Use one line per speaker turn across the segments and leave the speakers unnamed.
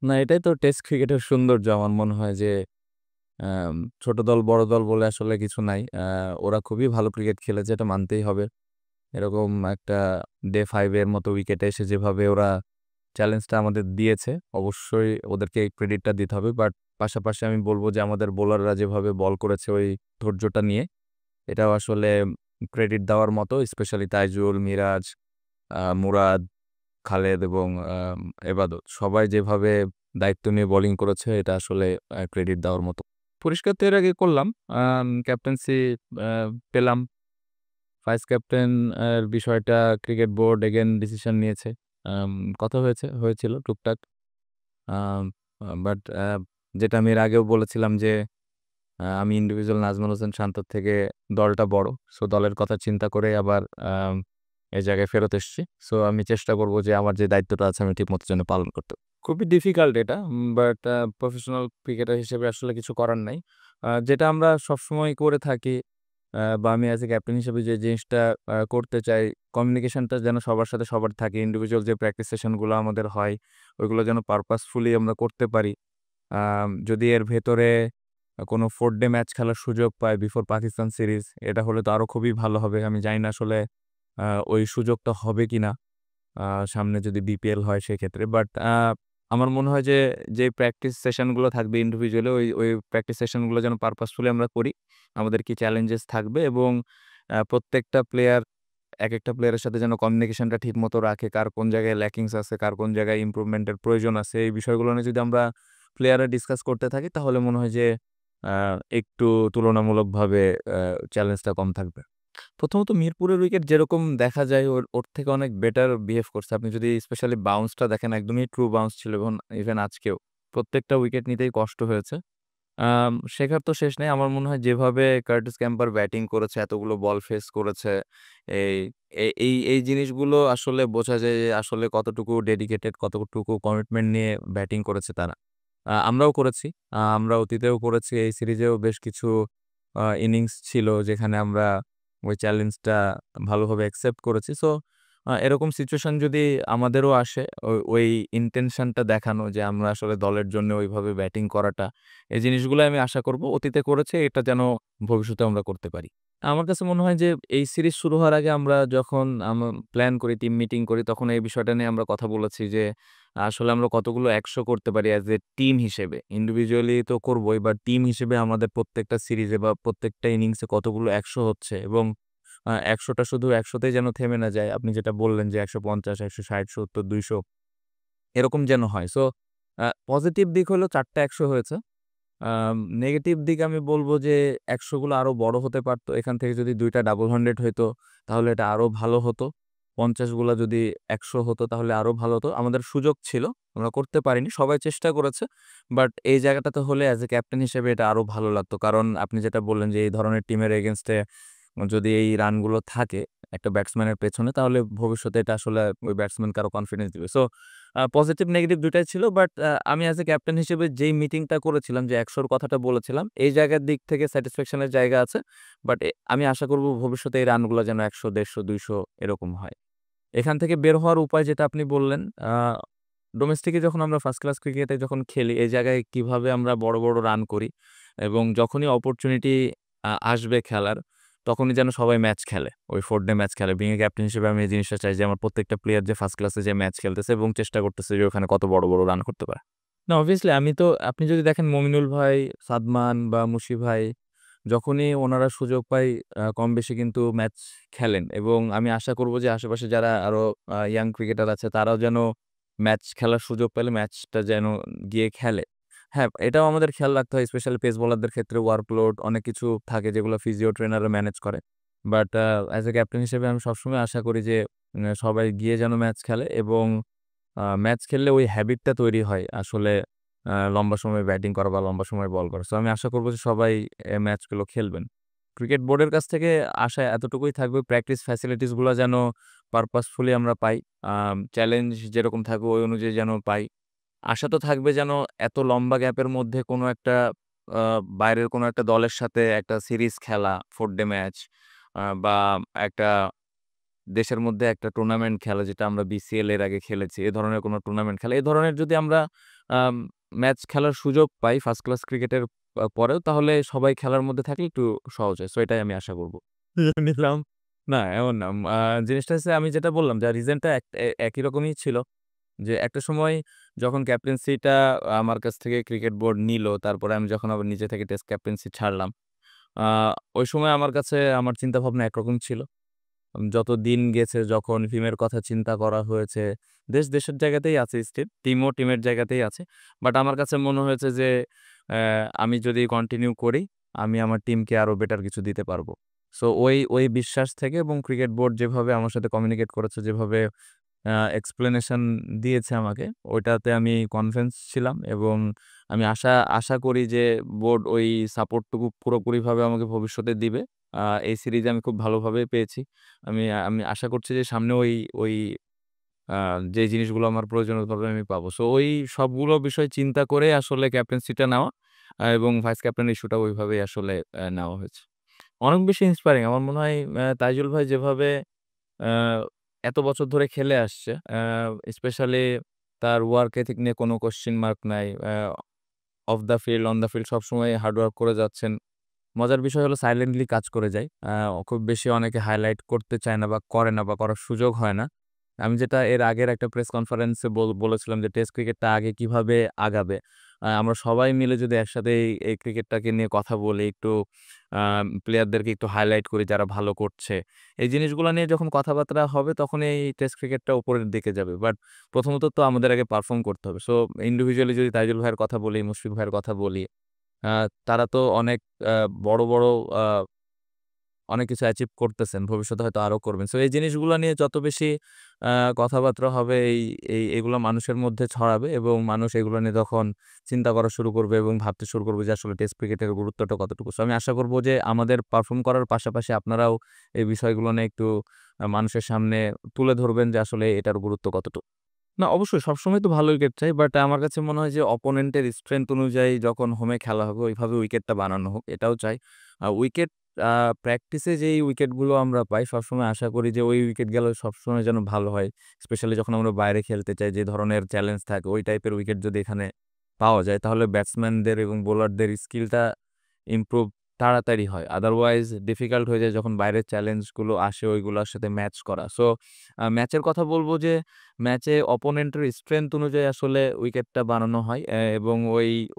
না, এটাই তো টেস্ট ক্রিকেটের সৌন্দর্য। আমার মনে হয় যে আম ছোট দল, বড় দল বলে আসলে কিছু নাই। ওরা খুবই ভালো ক্রিকেট খেলেছে, এটা মানতেই হবে। এরকম একটা ডে 5 এর মতো উইকেটে এসে যেভাবে ওরা চ্যালেঞ্জটা আমাদের দিয়েছে, অবশ্যই ওদেরকে এই ক্রেডিটটা দিতে হবে। বাট পাশাপাশি আমি বলব যে আমাদের বোলাররা যেভাবে বল করেছে ওই ধৈর্যটা নিয়ে, এটাও আসলে ক্রেডিট দেওয়ার মতো। স্পেশালি তাইজুল, মিরাজ, মুরাদ, খালেদ এবং এবাদত সবাই যেভাবে দায়িত্ব নিয়ে বোলিং করেছে এটা আসলে ক্রেডিট দেওয়ার মতো। পরিষ্কার তো এর আগে করলাম। ক্যাপ্টেন্সি আ পেলাম। ভাইস ক্যাপ্টেন এর বিষয়টা ক্রিকেট বোর্ড এগেইন ডিসিশন নিয়েছে। আম কথা হয়েছিল টুকটাক। আম বাট যেটা আমি এর আগেও বলেছিলাম যে আমি ইন্ডিভিজুয়াল নাজমুল হোসেন শান্তর থেকে দলটা বড়। সো দলের কথা চিন্তা করে আবার এই জায়গায় ফেরত এসেছি। সো আমি চেষ্টা করব যে আমার যে দায়িত্বটা আছে আমি ঠিকমতো যেন পালন করতে। খুবই ডিফিকাল্ট এটা। বাট প্রফেশনাল ক্রিকেটার হিসেবে আসলে কিছু করার নাই। যেটা আমরা সবসময় করে থাকি বা আমি অ্যাজ এ ক্যাপ্টেন হিসেবে যে জিনিসটা করতে চাই, কমিউনিকেশনটা যেন সবার সাথে সবার থাকে। ইন্ডিভিজুয়াল যে প্র্যাকটিস সেশনগুলো আমাদের হয়, ওইগুলো যেন পারপাসফুলি আমরা করতে পারি। যদি এর ভেতরে কোনো 4 ডে ম্যাচ খেলার সুযোগ পাই বিফোর পাকিস্তান সিরিজ, এটা হলে তো আরো খুবই ভালো হবে। আমি জানি না আসলে আ ওই সুযোগটা হবে কিনা আ সামনে যদি বিপিএল হয় সেক্ষেত্রে। বাট আমার মনে হয় যে, যে প্র্যাকটিস সেশনগুলো থাকবে ইন্ডিভিজুয়ালি ওই প্র্যাকটিস সেশনগুলো যেন পারপাসফুলি আমরা করি। আমাদের কি চ্যালেঞ্জেস থাকবে এবং প্রত্যেকটা প্লেয়ার একেকটা প্লেয়ারের সাথে যেন কমিউনিকেশনটা ঠিকমতো রাখে। কার কোন জায়গায় ল্যাকিংস আছে, কার কোন জায়গায় ইমপ্রুভমেন্টের প্রয়োজন আছে। এই বিষয়গুলো নিয়ে যদি আমরা প্লেয়াররা ডিসকাস করতে থাকি তাহলে মনে হয় যে আ একটু তুলনামূলকভাবে আ চ্যালেঞ্জটা কম থাকবে। প্রথমত মিরপুরের উইকেট যেরকম দেখা যায় ওর থেকে অনেক বেটার বিহেভ করছে। আপনি যদি স্পেশালি বাউন্সটা দেখেন একদমই ট্রু বাউন্স ছিল এবং ইভেন আজকেও। প্রত্যেকটা উইকেট নিতেই কষ্ট হয়েছে। শেখার তো শেষ নেই। আমার মনে হয় যেভাবে কার্টিস ক্যাম্পার ব্যাটিং করেছে, এতগুলো বল ফেস করেছে, এই এই জিনিসগুলো আসলে বোঝা যায় যে আসলে কতটুকু ডেডিকেটেড, কতটুকু কমিটমেন্ট নিয়ে ব্যাটিং করেছে তারা। আমরাও করেছি। আমরা অতীতেও করেছি। এই সিরিজেও বেশ কিছু ইনিংস ছিল যেখানে আমরা ওই চ্যালেঞ্জটা ভালোভাবে অ্যাকসেপ্ট করেছি। সো এরকম সিচুয়েশন যদি আমাদেরও আসে ওই ইনটেনশনটা দেখানো যে আমরা আসলে দলের জন্য ওইভাবে ব্যাটিং করাটা, এই জিনিসগুলো আমি আশা করব অতীতে করেছি এটা যেন ভবিষ্যতে আমরা করতে পারি। আমার কাছে মনে হয় যে এই সিরিজ শুরু হওয়ার আগে আমরা যখন প্ল্যান করি, টিম মিটিং করি তখন এই বিষয়টা নিয়ে আমরা কথা বলেছি যে আসলে আমরা কতগুলো ১০০ করতে পারি অ্যাজ এ টিম হিসেবে। ইন্ডিভিজুয়ালি তো করবোই বাট টিম হিসেবে আমাদের প্রত্যেকটা সিরিজে বা প্রত্যেকটা ইনিংসে কতগুলো ১০০ হচ্ছে এবং ১০০ টা শুধু ১০০ তেই যেন থেমে না যায়। আপনি যেটা বললেন যে ১৫০, ১৬০, ৭০, ২০০ এরকম যেন হয়। সো পজিটিভ দিক হলো ৪ টা ১০০ হয়েছে। নেগেটিভ দিক আমি বলব যে ১০০ গুলো আরো বড় হতে পারত। এখান থেকে যদি ২ টা ডাবল 100 হইতো তাহলে এটা আরো ভালো হতো। ৫০ গুলা যদি ১০০ হতো তাহলে আরো ভালো হতো। আমাদের সুযোগ ছিল। আমরা করতে পারিনি। সবাই চেষ্টা করেছে। বাট এই জায়গাটাতে হলে অ্যাজ এ ক্যাপ্টেন হিসেবে এটা আরো ভালো লাগতো। কারণ আপনি যেটা বললেন যে এই ধরনের টিমের এগেইনস্ট এ যদি এই রানগুলো থাকে একটা ব্যাটসম্যানের পেছনে তাহলে ভবিষ্যতে এটা আসলে ওই ব্যাটসম্যানকে আরো কনফিডেন্স দিবে। সো পজিটিভ নেগেটিভ ২ টাই ছিল। বাট আমি অ্যাজ এ ক্যাপ্টেন হিসেবে যেই মিটিংটা করেছিলাম যে ১০০ র কথাটা বলেছিলাম, এই জায়গার দিক থেকে স্যাটিসফ্যাকশন এর জায়গা আছে। বাট আমি আশা করব ভবিষ্যতে এই রানগুলা যেন ১০০, ১৫০, ২০০ এরকম হয়। এখান থেকে বের হওয়ার উপায় যেটা আপনি বললেন, ডোমেস্টিকে যখন আমরা ফার্স্ট ক্লাস ক্রিকেটে যখন খেলি, এই জায়গায় কিভাবে আমরা বড়, বড় রান করি এবং যখনই অপরচুনিটি আসবে খেলার, তখনই যেন সবাই ম্যাচ খেলে। ওই 4 ডে ম্যাচ খেলে। বিং এ ক্যাপ্টেন হিসেবে আমি এই জিনিসটা চাই যে আমার প্রত্যেকটা প্লেয়ার যে ফার্স্ট ক্লাসে যে ম্যাচ খেলতেছে এবং চেষ্টা করতেছে যে ওখানে কত বড়, বড় রান করতে পারে। না অবভিয়াসলি আমি তো আপনি যদি দেখেন মমিনুল ভাই, সাদমান বা মুশি ভাই যখনই ওনারা সুযোগ পায় কম বেশি কিন্তু ম্যাচ খেলেন এবং আমি আশা করব যে আশেপাশে যারা আরো ইয়াং ক্রিকেটার আছে তারাও যেন ম্যাচ খেলার সুযোগ পেলে ম্যাচটা যেন গিয়ে খেলে। হ্যাঁ, এটাও আমাদের খেয়াল রাখতে হয় স্পেশালি পেস বোলারদের ক্ষেত্রে ওয়ার্কলোড অনেক কিছু থাকে যেগুলো ফিজিও ট্রেনাররা ম্যানেজ করে। বাট অ্যাজ এ ক্যাপ্টেন হিসেবে আমি সবসময় আশা করি যে সবাই গিয়ে যেন ম্যাচ খেলে এবং ম্যাচ খেললে ওই হ্যাবিটটা তৈরি হয় আসলে লম্বা সময় ব্যাটিং করা বা লম্বা সময় বল করা। সো আমি আশা করব যে সবাই ম্যাচগুলো খেলবেন। ক্রিকেট বোর্ডের কাছ থেকে আশা এতটুকুই থাকবে প্র্যাকটিস ফ্যাসিলিটিস গুলা যেন পারপাসফুলি আমরা পাই। চ্যালেঞ্জ যেরকম থাকবে ওই অনুযায়ী যেন পাই। আশা তো থাকবে যেন এত লম্বা গ্যাপের মধ্যে কোনো একটা আ বাইরের কোনো একটা দলের সাথে একটা সিরিজ খেলা 4 ডে ম্যাচ বা একটা দেশের মধ্যে একটা টুর্নামেন্ট খেলা যেটা আমরা বিসিএল এর আগে খেলেছি, এ ধরনের কোনো টুর্নামেন্ট খেলা। এ ধরনের যদি আমরা আম ম্যাচ খেলার সুযোগ পাই ফার্স্ট ক্লাস ক্রিকেটের পরেও তাহলে সবাই খেলার মধ্যে থাকলে একটু সহজ হয়। সো এটাই আমি আশা করব। নিলাম না এমন না। জিনিসটা হচ্ছে আমি যেটা বললাম যে রিজনটা একই রকমই ছিল। যে একটা সময় যখন ক্যাপ্টেন্সিটা আমার কাছ থেকে ক্রিকেট বোর্ড নিল, তারপরে আমি যখন আবার নিজে থেকে টেস্ট ক্যাপ্টেন্সি ছাড়লাম। আ ওই সময় আমার কাছে আমার চিন্তাভাবনা একরকম ছিল। যত দিন গেছে যখন টিমের কথা চিন্তা করা হয়েছে, দেশের জায়গাতেই আছে স্টিল। টিমও টিমের জায়গাতেই আছে। বাট আমার কাছে মনে হয়েছে যে আমি যদি কন্টিনিউ করি, আমি আমার টিমকে আরো বেটার কিছু দিতে পারবো। সো ওই বিশ্বাস থেকে এবং ক্রিকেট বোর্ড যেভাবে আমার সাথে কমিউনিকেট করেছে, যেভাবে এক্সপ্লেনেশন দিয়েছে আমাকে, ওইটাতে আমি কনভিন্স ছিলাম এবং আমি আশা করি যে বোর্ড ওই সাপোর্টটুকু পুরোপুরিভাবে আমাকে ভবিষ্যতে দিবে। এই সিরিজে আমি খুব ভালোভাবে পেয়েছি। আমি আশা করছি যে সামনে ওই আ যে জিনিসগুলো আমার প্রয়োজনীয় হবে আমি পাবো। সো ওই সবগুলো বিষয় চিন্তা করে আসলে ক্যাপ্টেন্সিটা নেওয়া এবং ভাইস ক্যাপ্টেন ইস্যুটা ওইভাবেই আসলে নেওয়া হয়েছে। অনেক বেশি ইন্সপায়ারিং আমার মনে হয় তাইজুল ভাই যেভাবে আ এত বছর ধরে খেলে আসছে, স্পেশালি তার ওয়ার্ক এথিক নিয়ে কোনো কোয়েশ্চেন মার্ক নাই। Of the field, on the field সবসময় হার্ড ওয়ার্ক করে যাচ্ছেন। মজার বিষয় হলো সাইলেন্টলি কাজ করে যায়। খুব বেশি অনেকে হাইলাইট করতে চায় না বা করে না বা করার সুযোগ হয় না। আমি যেটা এর আগের একটা প্রেস কনফারেন্সে বলেছিলাম যে টেস্ট ক্রিকেটটা আগে কিভাবে আগাবে। আমরা সবাই মিলে যদি একসাথে এই ক্রিকেটটাকে নিয়ে কথা বলি, একটু আ প্লেয়ারদেরকে একটু হাইলাইট করি যারা ভালো করছে। এই জিনিসগুলা নিয়ে যখন কথাবার্তা হবে তখন এই টেস্ট ক্রিকেটটা উপরের দিকে যাবে। বাট প্রথমত তো আমাদের আগে পারফর্ম করতে হবে। সো ইন্ডিভিজুয়ালি যদি তাইজুল ভাইয়ের কথা বলি, মুশফিক ভাইয়ের কথা বলি, আ তারা তো অনেক আ বড় আ অনেক কিছু অ্যাচিভ করতেছেন। ভবিষ্যতে হয়তো আরো করবেন। সো এই জিনিসগুলা নিয়ে যত বেশি আ কথাবার্তা হবে এগুলা মানুষের মধ্যে ছড়াবে এবং মানুষ এগুলো নিয়ে তখন চিন্তা করা শুরু করবে এবং ভাবতে শুরু করবে যে আসলে টেস্ট ক্রিকেটের গুরুত্বটা কতটুকু। সো আমি আশা করব যে আমাদের পারফর্ম করার পাশাপাশি আপনারাও এই বিষয়গুলো নিয়ে একটু মানুষের সামনে তুলে ধরবেন যে আসলে এটার গুরুত্ব কতটুকু। না অবশ্যই সবসময় তো ভালো উইকেট চাই। বাট আমার কাছে মনে হয় যে অপোনেন্টের স্ট্রেংথ অনুযায়ী যখন হোমে খেলা হবে ওইভাবে উইকেটটা বানানো হোক, এটাও চাই। উইকেট আ প্র্যাকটিসে যেই উইকেটগুলো আমরা পাই সবসময় আশা করি যে ওই উইকেট গেলে সবসময় যেন ভালো হয়। স্পেশালি যখন আমরা বাইরে খেলতে চাই যে ধরনের চ্যালেঞ্জ থাকে ওই টাইপের উইকেট যদি এখানে পাওয়া যায় তাহলে ব্যাটসম্যানদের এবং বোলারদের স্কিলটা ইমপ্রুভ তাড়াতাড়ি হয়। আদারওয়াইজ ডিফিকাল্ট হয়ে যায় যখন বাইরের চ্যালেঞ্জগুলো আসে ওইগুলোর সাথে ম্যাচ করা। সো ম্যাচের কথা বলব যে ম্যাচে অপোনেন্টের স্ট্রেংথ অনুযায়ী আসলে উইকেটটা বানানো হয় এবং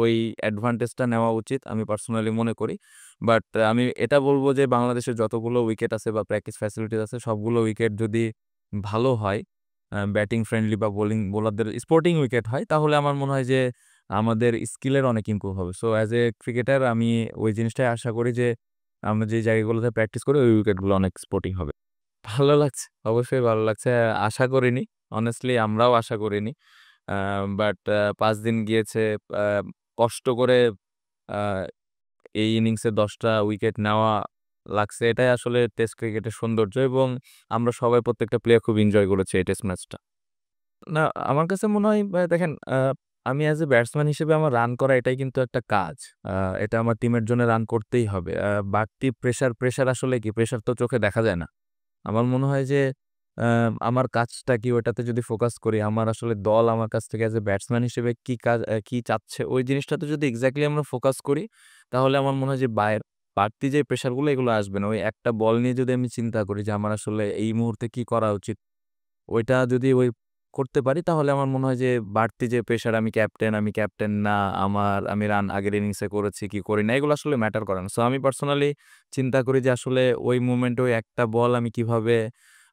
ওই অ্যাডভান্টেজটা নেওয়া উচিত আমি পার্সোনালি মনে করি। বাট আমি এটা বলব যে বাংলাদেশের যতগুলো উইকেট আছে বা প্র্যাকটিস ফ্যাসিলিটিস আছে সবগুলো উইকেট যদি ভালো হয়, ব্যাটিং ফ্রেন্ডলি বা বোলারদের স্পোর্টিং উইকেট হয় তাহলে আমার মনে হয় যে আমাদের স্কিলের অনেক ইমপ্রুভ হবে। সো অ্যাজ এ ক্রিকেটার আমি ওই জিনিসটাই আশা করি যে আমরা যে জায়গাগুলোতে প্র্যাকটিস করি ওই উইকেটগুলো অনেক স্পোর্টিং হবে। ভালো লাগছে। অবশ্যই ভালো লাগছে। আশা করিনি। honestly আমরাও আশা করিনি। আ বাট ৫ দিন গিয়েছে। আ কষ্ট করে আ এই ইনিংসে ১০ টা উইকেট নেওয়া লাগছে। এটাই আসলে টেস্ট ক্রিকেটের সৌন্দর্য এবং আমরা সবাই প্রত্যেকটা প্লেয়ার খুব এনজয় করেছি এই টেস্ট ম্যাচটা। না, আমার কাছে মনে হয় দেখেন আমি অ্যাজ এ ব্যাটসম্যান হিসেবে আমার রান করা এটাই কিন্তু একটা কাজ। আ এটা আমার টিমের জন্য রান করতেই হবে। বাড়তি প্রেশার আসলে কি? প্রেশার তো চোখে দেখা যায় না। আমার মনে হয় যে আ আমার কাজটা কি ওটাতে যদি ফোকাস করি, আমার আসলে দল আমার কাছ থেকে অ্যাজ এ ব্যাটসম্যান হিসেবে কি কাজ কি চাচ্ছে ওই জিনিসটাতে যদি এক্সাক্টলি আমরা ফোকাস করি, তাহলে আমার মনে হয় যে বাড়তি যে প্রেশার গুলো এগুলো আসবে না। ওই একটা বল নিয়ে যদি আমি চিন্তা করি যে আমার আসলে এই মুহূর্তে কি করা উচিত? ওইটা যদি করতে পারি তাহলে আমার মনে হয় যে বাড়তি যে প্রেশার আমি ক্যাপ্টেন না, আমি রান আগের ইনিংসে করেছি কি করি না এগুলো আসলে ম্যাটার করে না। সো আমি পার্সোনালি চিন্তা করি যে আসলে ওই মোমেন্টে ওই একটা বল আমি কিভাবে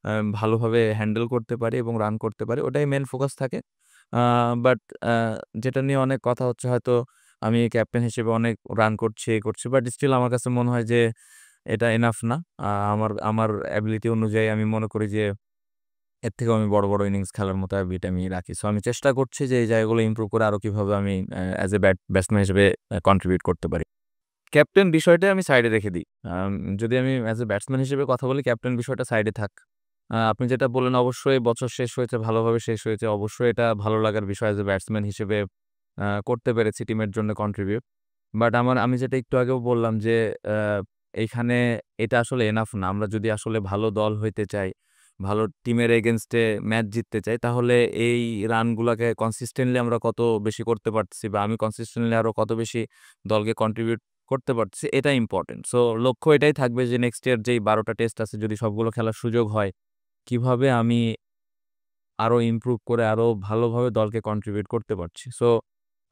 আ ভালোভাবে হ্যান্ডেল করতে পারি এবং রান করতে পারি ওটাই মেইন ফোকাস থাকে। আ বাট আ যেটা নিয়ে অনেক কথা হচ্ছে হয়তো আমি ক্যাপ্টেন হিসেবে অনেক রান করছি, এই করছি। বাট স্টিল আমার কাছে মনে হয় যে এটা এনাফ না। আমার এবিলিটি অনুযায়ী আমি মনে করি যে এর থেকেও আমি বড় ইনিংস খেলার মতো অ্যাবিলিটি আমি রাখি। সো আমি চেষ্টা করছি যে এই জায়গাগুলো ইমপ্রুভ করে আরো কিভাবে আমি অ্যাজ এ ব্যাটসম্যান হিসেবে কন্ট্রিবিউট করতে পারি। ক্যাপ্টেন বিষয়টা আমি সাইডে রেখে দিই। যদি আমি অ্যাজ এ ব্যাটসম্যান হিসেবে কথা বলি ক্যাপ্টেন বিষয়টা সাইডে থাক। আপনি যেটা বললেন অবশ্যই বছর শেষ হয়েছে, ভালোভাবে শেষ হয়েছে। অবশ্যই এটা ভালো লাগার বিষয় অ্যাজ এ ব্যাটসম্যান হিসেবে করতে পেরেছি টিমের জন্য কন্ট্রিবিউট। বাট আমি যেটা একটু আগেও বললাম যে এইখানে এটা আসলে এনাফ না। আমরা যদি আসলে ভালো দল হইতে চাই ভালো টিমের এগেইনস্টে ম্যাচ জিততে চাই, তাহলে এই রানগুলাকে কনসিস্টেন্টলি আমরা কত বেশি করতে পারতেছি বা আমি কনসিস্টেন্টলি আরো কত বেশি দলকে কন্ট্রিবিউট করতে পারতেছি, এটা ইম্পর্টেন্ট। সো লক্ষ্য এটাই থাকবে যে নেক্সট ইয়ার যেই ১২টা টেস্ট আছে যদি সবগুলো খেলার সুযোগ হয়, কিভাবে আমি আরো ইমপ্রুভ করে আরো ভালোভাবে দলকে কন্ট্রিবিউট করতে পারছি। সো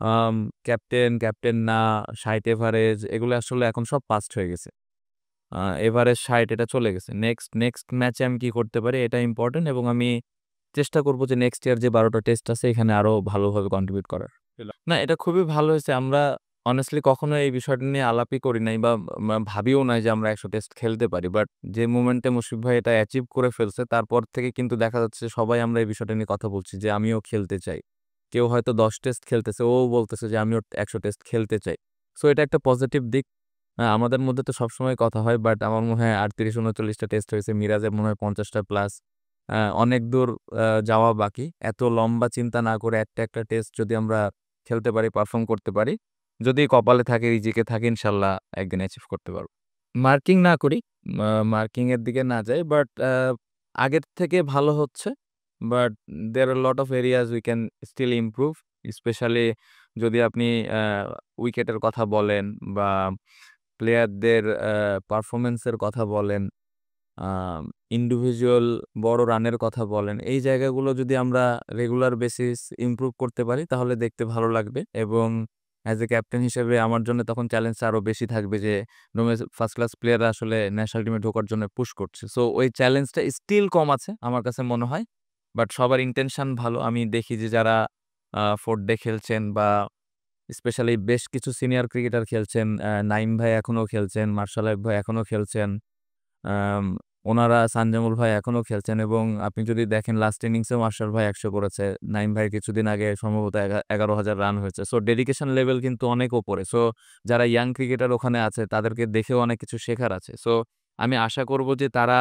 আম ক্যাপ্টেন না, ৬০ এভারেজ এগুলো আসলে এখন সব পাস্ট হয়ে গেছে। আ এভারেজ ৬০ এটা চলে গেছে। নেক্সট ম্যাচে আমি কি করতে পারি এটা ইম্পোর্টেন্ট এবং আমি চেষ্টা করব যে নেক্সট ইয়ার যে ১২ টা টেস্ট আছে এখানে আরো ভালোভাবে কন্ট্রিবিউট করার। না, এটা খুবই ভালো হয়েছে। আমরা honestly কখনো এই বিষয়টা নিয়ে আলাপই করি নাই বা ভাবিও নাই যে আমরা ১০০ টেস্ট খেলতে পারি। বাট যে মোমেন্টে মুশফিক ভাই এটা অ্যাচিভ করে ফেলছে তারপর থেকে কিন্তু দেখা যাচ্ছে সবাই আমরা এই বিষয়টা নিয়ে কথা বলছি যে আমিও খেলতে চাই। কেউ হয়তো ১০ টেস্ট খেলতেছে, ও বলতেছে যে আমিও ১০০ টেস্ট খেলতে চাই। সো এটা একটা পজিটিভ দিক। আমাদের মধ্যে তো সবসময় কথা হয়, বাট আমার মনে হয় ৩৮-৩৯ টা টেস্ট হয়েছে। মিরাজের মনে হয় ৫০ টা প্লাস। অনেক দূর যাওয়া বাকি। এত লম্বা চিন্তা না করে একটা টেস্ট যদি আমরা খেলতে পারি, পারফর্ম করতে পারি, যদি কপালে থাকে, রিজিকে থাকে, ইনশাল্লাহ একদিন অ্যাচিভ করতে পারব। মার্কিং না করি, মার্কিং এর দিকে না যাই, বাট আগের থেকে ভালো হচ্ছে। But there are lot of areas we can still improve. Specially যদি আপনি আ উইকেটের কথা বলেন বা প্লেয়ারদের পারফরম্যান্সের কথা বলেন, আম ইন্ডিভিজুয়াল বড় রানের কথা বলেন, এই জায়গাগুলো যদি আমরা রেগুলার বেসিস ইমপ্রুভ করতে পারি তাহলে দেখতে ভালো লাগবে এবং অ্যাজ এ ক্যাপ্টেন হিসেবে আমার জন্য তখন চ্যালেঞ্জটা আরো বেশি থাকবে যে ফার্স্ট ক্লাস প্লেয়াররা আসলে ন্যাশনাল টিমে ঢোকার জন্য পুশ করছে। সো ওই চ্যালেঞ্জটা স্টিল কম আছে আমার কাছে মনে হয়। বাট সবার ইনটেনশন ভালো। আমি দেখি যে যারা 4th ডে খেলছেন বা স্পেশালি বেশ কিছু সিনিয়র ক্রিকেটার খেলছেন, নাঈম ভাই এখনো খেলছেন, মার্শাল আর্ট ভাই এখনো খেলছেন। আম ওনারা সানজামুল ভাই এখনো খেলছেন এবং আপনি যদি দেখেন লাস্ট ইনিংসেও মার্শাল ভাই ১০০ করেছে। নাঈম ভাইয়ের কিছুদিন আগে সম্ভবত ১১,০০০ রান হয়েছে। সো ডেডিকেশন লেভেল কিন্তু অনেক উপরে। সো যারা ইয়াং ক্রিকেটার ওখানে আছে তাদেরকে দেখেও অনেক কিছু শেখার আছে। সো আমি আশা করব যে তারা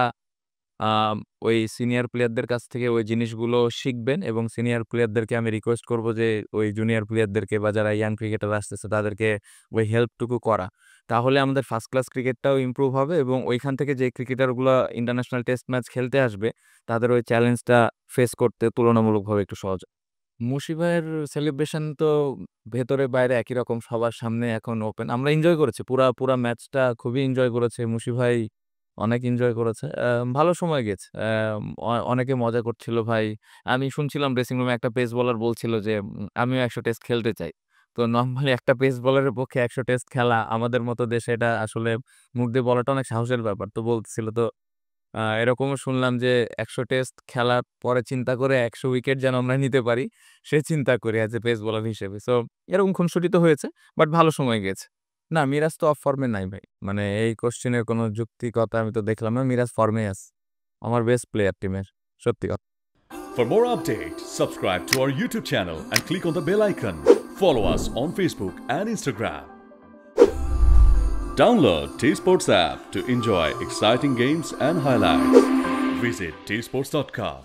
আম ওই সিনিয়র প্লেয়ারদের কাছ থেকে ওই জিনিসগুলো শিখবেন এবং সিনিয়র প্লেয়ারদেরকে আমি রিকোয়েস্ট করব যে ওই জুনিয়র প্লেয়ারদেরকে বা যারা ইয়াং ক্রিকেটার আসতেছে তাদেরকে ওই হেল্পটুকু করা। তাহলে আমাদের ফার্স্ট ক্লাস ক্রিকেটটাও ইমপ্রুভ হবে এবং ওইখান থেকে যে ক্রিকেটারগুলা ইন্টারন্যাশনাল টেস্ট ম্যাচ খেলতে আসবে, তাদের ওই চ্যালেঞ্জটা ফেস করতে তুলনামূলকভাবে একটু সহজ। মুশি ভাইয়ের সেলিব্রেশন তো ভেতরে বাইরে একই রকম, সবার সামনে এখন ওপেন। আমরা এনজয় করেছি। পুরা ম্যাচটা খুবই এনজয় করেছে। মুশি ভাই অনেক এনজয় করেছে। ভালো সময় গেছে। অনেকে মজা করছিল ভাই। আমি শুনছিলাম ড্রেসিং রুমে একটা পেস বোলার বলছিল যে, আমিও ১০০ টেস্ট খেলতে চাই। তো নরমালি একটা পেস বোলারের পক্ষে ১০০ টেস্ট খেলা আমাদের মতো দেশে এটা আসলে মুখ দিয়ে বলাটা অনেক সাহসের ব্যাপার। তো বলতেছিল তো এরকমও শুনলাম যে ১০০ টেস্ট খেলার পরে চিন্তা করে ১০০ উইকেট যেন আমরা নিতে পারি, সে চিন্তা করি অ্যাজ এ পেস বোলার হিসেবে। সো এরকম খুনসুটি তো হয়েছে, বাট ভালো সময় গেছে। না, মিরাজ তো অফ ফর্মে নাই ভাই। মানে এই কোয়েশ্চেনের কোনো যৌক্তিকতা আমি তো দেখলাম না। মিরাজ ফর্মেই আছে। আমার বেস্ট প্লেয়ার টিমের। সত্যি কথা।
For more updates, subscribe to our YouTube channel and click on the bell icon. Follow us on Facebook and Instagram. Download T-Sports app to enjoy exciting games and highlights. Visit tsports.com.